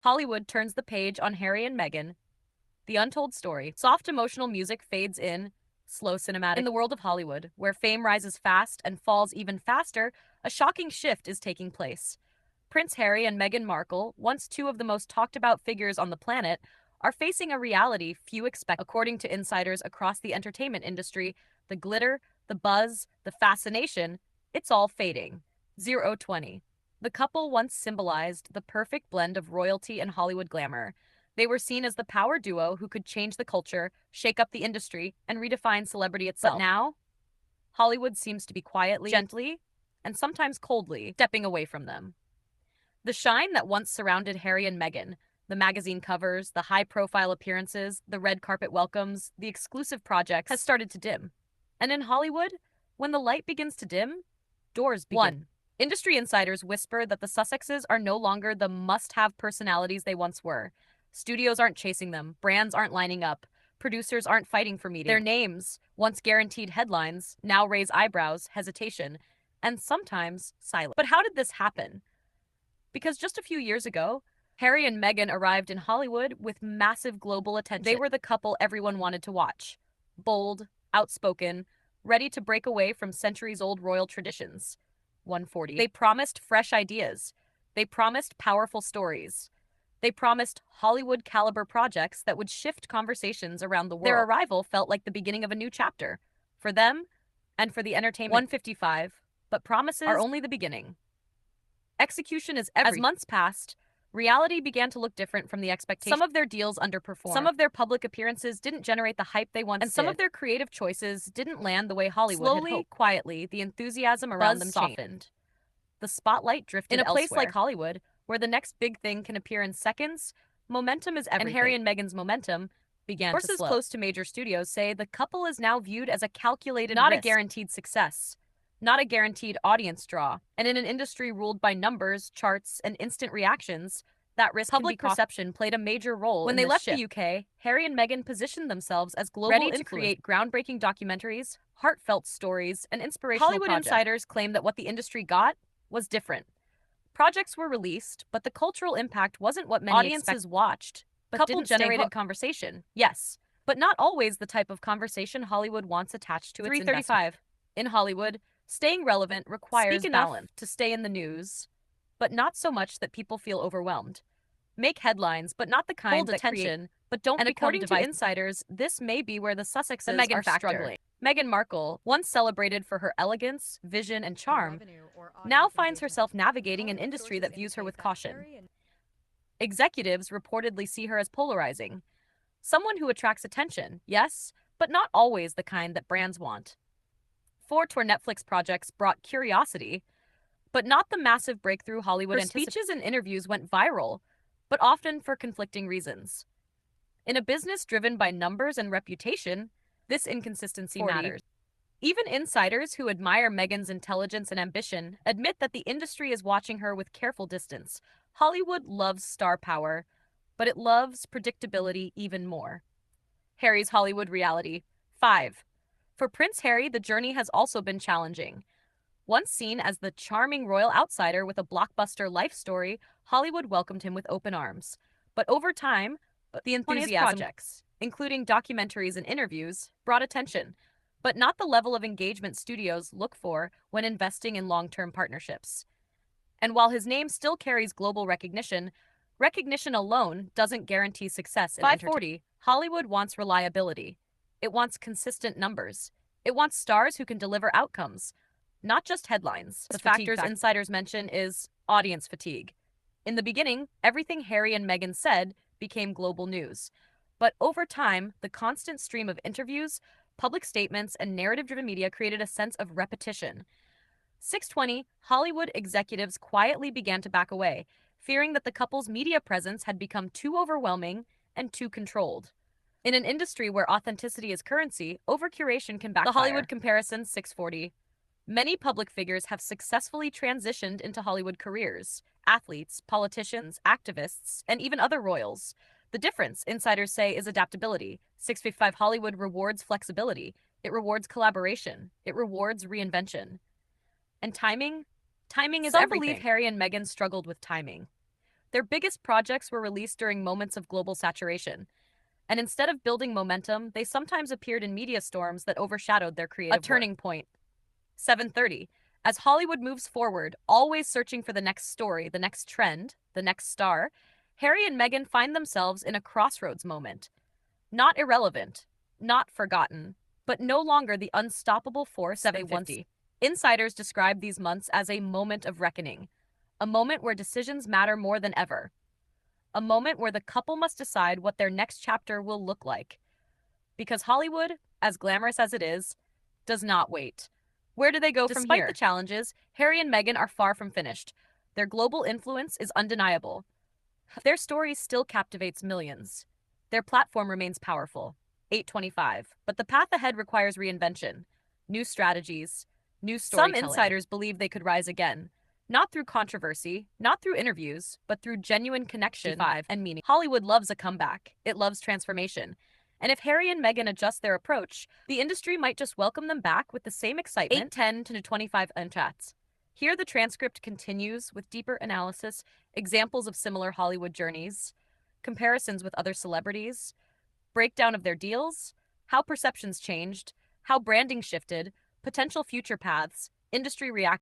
Hollywood turns the page on Harry and Meghan, the untold story. Soft emotional music fades in, slow cinematic. In the world of Hollywood, where fame rises fast and falls even faster, a shocking shift is taking place. Prince Harry and Meghan Markle, once two of the most talked about figures on the planet, are facing a reality few expect. According to insiders across the entertainment industry, the glitter, the buzz, the fascination, it's all fading. 020. The couple once symbolized the perfect blend of royalty and Hollywood glamour. They were seen as the power duo who could change the culture, shake up the industry, and redefine celebrity itself. But now, Hollywood seems to be quietly, gently, and sometimes coldly stepping away from them. The shine that once surrounded Harry and Meghan, the magazine covers, the high-profile appearances, the red carpet welcomes, the exclusive projects, has started to dim. And in Hollywood, when the light begins to dim, doors begin. 1. Industry insiders whisper that the Sussexes are no longer the must-have personalities they once were. Studios aren't chasing them, brands aren't lining up, producers aren't fighting for meetings. Their names, once guaranteed headlines, now raise eyebrows, hesitation, and sometimes silence. But how did this happen? Because just a few years ago, Harry and Meghan arrived in Hollywood with massive global attention. They were the couple everyone wanted to watch. Bold, outspoken, ready to break away from centuries-old royal traditions. 140. They promised fresh ideas. They promised powerful stories. They promised Hollywood-caliber projects that would shift conversations around the world. Their arrival felt like the beginning of a new chapter. For them, and for the entertainment. 155. But promises are only the beginning. Execution is everything. As months passed, reality began to look different from the expectations. Some of their deals underperformed. Some of their public appearances didn't generate the hype they once did. And some of their creative choices didn't land the way Hollywood had hoped. Slowly, quietly, the enthusiasm around them softened. The spotlight drifted elsewhere. In a place like Hollywood, where the next big thing can appear in seconds, momentum is everything. And Harry and Meghan's momentum began to slow. Sources close to major studios say the couple is now viewed as a calculated risk, not a guaranteed success. Not a guaranteed audience draw. And in an industry ruled by numbers, charts, and instant reactions, that risk public perception played a major role. When they left the UK, Harry and Meghan positioned themselves as global ready to create groundbreaking documentaries, heartfelt stories, and inspirational Hollywood projects. Insiders claim that what the industry got was different. Projects were released, but the cultural impact wasn't what many audiences watched, but didn't generate conversation. Yes, but not always the type of conversation Hollywood wants attached to its 335. In Hollywood, staying relevant requires balance to stay in the news, but not so much that people feel overwhelmed. Make headlines, but not the kind that attention, but don't become according to insiders, this may be where the Sussexes are struggling. Meghan Markle, once celebrated for her elegance, vision, and charm, now finds herself navigating an industry that views her with caution. Executives reportedly see her as polarizing. Someone who attracts attention, yes, but not always the kind that brands want. 4 tour Netflix projects brought curiosity, but not the massive breakthrough Hollywood anticipated. Speeches and interviews went viral, but often for conflicting reasons. In a business driven by numbers and reputation, this inconsistency matters. Even insiders who admire Meghan's intelligence and ambition admit that the industry is watching her with careful distance. Hollywood loves star power, but it loves predictability even more. Harry's Hollywood reality. 5. For Prince Harry, the journey has also been challenging. Once seen as the charming royal outsider with a blockbuster life story, Hollywood welcomed him with open arms. But over time, the enthusiasm projects, including documentaries and interviews, brought attention, but not the level of engagement studios look for when investing in long-term partnerships. And while his name still carries global recognition, recognition alone doesn't guarantee success in 540. Hollywood wants reliability. It wants consistent numbers. It wants stars who can deliver outcomes, not just headlines. The factors insiders mention is audience fatigue. In the beginning, everything Harry and Meghan said became global news. But over time, the constant stream of interviews, public statements, and narrative-driven media created a sense of repetition. 620, Hollywood executives quietly began to back away, fearing that the couple's media presence had become too overwhelming and too controlled. In an industry where authenticity is currency, over-curation can backfire. The Hollywood comparison. 640. Many public figures have successfully transitioned into Hollywood careers. Athletes, politicians, activists, and even other royals. The difference, insiders say, is adaptability. 655. Hollywood rewards flexibility. It rewards collaboration. It rewards reinvention. And timing? Timing is everything. Some believe Harry and Meghan struggled with timing. Their biggest projects were released during moments of global saturation, and instead of building momentum, they sometimes appeared in media storms that overshadowed their creative work. A turning point. 7:30. As Hollywood moves forward, always searching for the next story, the next trend, the next star, Harry and Meghan find themselves in a crossroads moment. Not irrelevant, not forgotten, but no longer the unstoppable force they once. Insiders describe these months as a moment of reckoning, a moment where decisions matter more than ever, a moment where the couple must decide what their next chapter will look like. Because Hollywood, as glamorous as it is, does not wait. Where do they go from here? Despite the challenges, Harry and Meghan are far from finished. Their global influence is undeniable. Their story still captivates millions. Their platform remains powerful. 8:25. But the path ahead requires reinvention, new strategies, new storytelling. Some insiders believe they could rise again, not through controversy, not through interviews, but through genuine connection and meaning. Hollywood loves a comeback. It loves transformation. And if Harry and Meghan adjust their approach, the industry might just welcome them back with the same excitement. 8:10 to 25 unchats. Here the transcript continues with deeper analysis, examples of similar Hollywood journeys, comparisons with other celebrities, breakdown of their deals, how perceptions changed, how branding shifted, potential future paths, industry reaction.